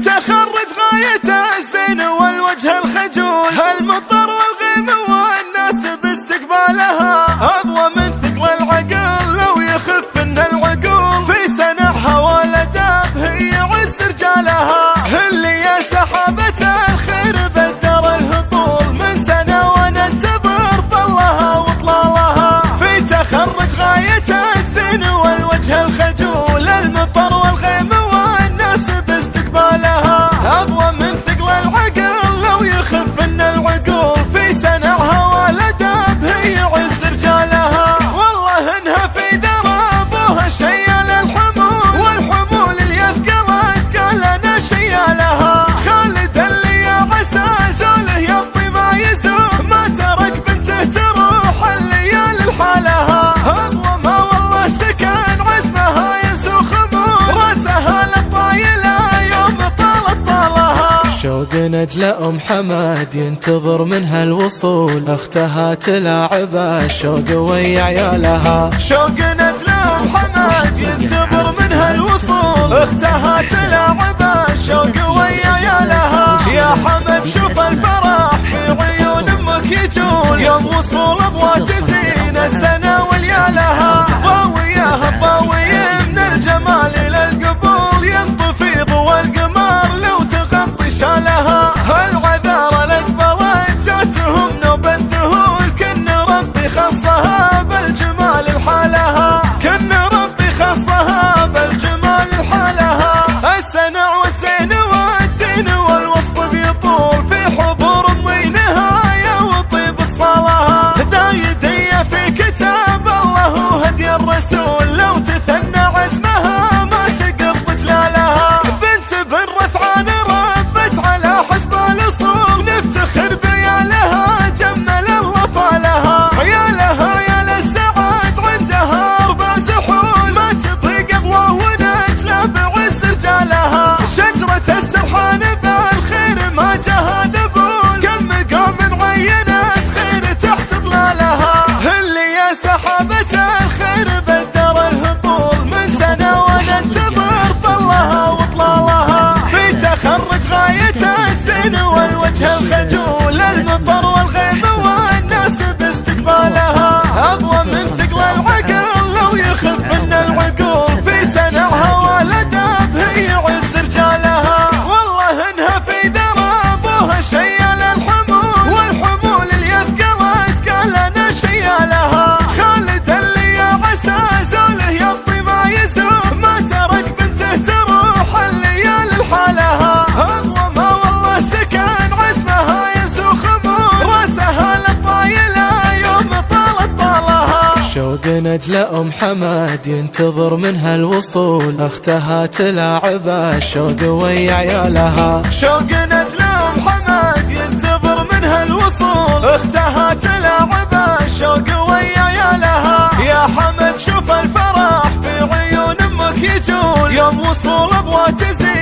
تخرج غايته الزين والوجه الخجول، المطر والغيم والناس باستقبالها أضوى من ثقل العقل لو يخف ان العقول، في سنعها والاداب هي عز رجالها، اللي يا سحابة الخير بدر الهطول من سنة وننتظر طلها وطلالها، في تخرج غايته الزين والوجه الخجول، المطر والغيم والناس باستقبالها أضوى من ثقل العقل لو يخف ان العقول، في سنعها والاداب هي عز رجالها، والله انها في درابها شيال الحمول، والحمول اللي يثقلت قال انا شيالها، خالد اللي يا عسى زوله يبطي ما يزول، ما ترك بنته تروح الليالي لحالها، اضوى ما والله سكن عزمها يسوخ خمول، راسها للطايله يوم طالت طالها، شوق نجل ام حماد ينتظر منها الوصول، اختها تلاعب الشوق ويا عيالها، شوق نجل ام حماد ينتظر منها الوصول، اختها تلاعب الشوق ويا عيالها، يا حمد شوف الفرح في عيون امك يجول، يوم وصول ابغى تزين السنه وليالها، ضاويها الضاوي من الجمال الى القبول، ينطفي ضوى القمر لو تغطي شالها، العذارى الاقبلت جاتهم نوب الذهول، كن ربي خصها بالجمال لحالها، كن ربي خصها بالجمال لحالها، السنع والزين والدين والوصف بيطول، في حضور امي نهايه وطيب اتصالها، دايديه في كتاب الله وهدي الرسول، لو تثنى عزمها ما تقض جلالها، بنت بن رفعان ربت على حسب الاصول، نفتخر بعيالها جمل الله فالها، عيالها يا للسعاد عندها اربع زحول، ما تبغي قضوه ونجله بعز رجالها، شجره السرحان بالخير ما جها ذبول، كم مقام عينت خير تحت ظلالها، اللي يا سحابة الخير بدر الهطول من سنة وننتظر طلها وطلالها، في تخرج غايته الزين والوجه الخجول، المطر والغيم والناس باستقبالها أضوى من ثقل العقل لو يخف ان العقول، في سنعها والاداب هي عز رجالها، والله انها في درابها شيال الحمول، والحمول اللي يثقلت قال انا شيالها، خالد اللي يا عسى زوله يبطي ما يزول، ما ترك بنته تروح الليالي لحالها، اضوى ما والله سكن عزمها يسوخ خمول، راسها للطايله يوم طالت طالها، شوق نجل ام حماد ينتظر منها الوصول، اختها تلاعب الشوق ويا عيالها، شوق نجل ام حماد ينتظر منها الوصول، اختها تلاعب الشوق ويا عيالها، يا حمد شوف الفرح في عيون امك يجول، يوم وصول ابغى تزين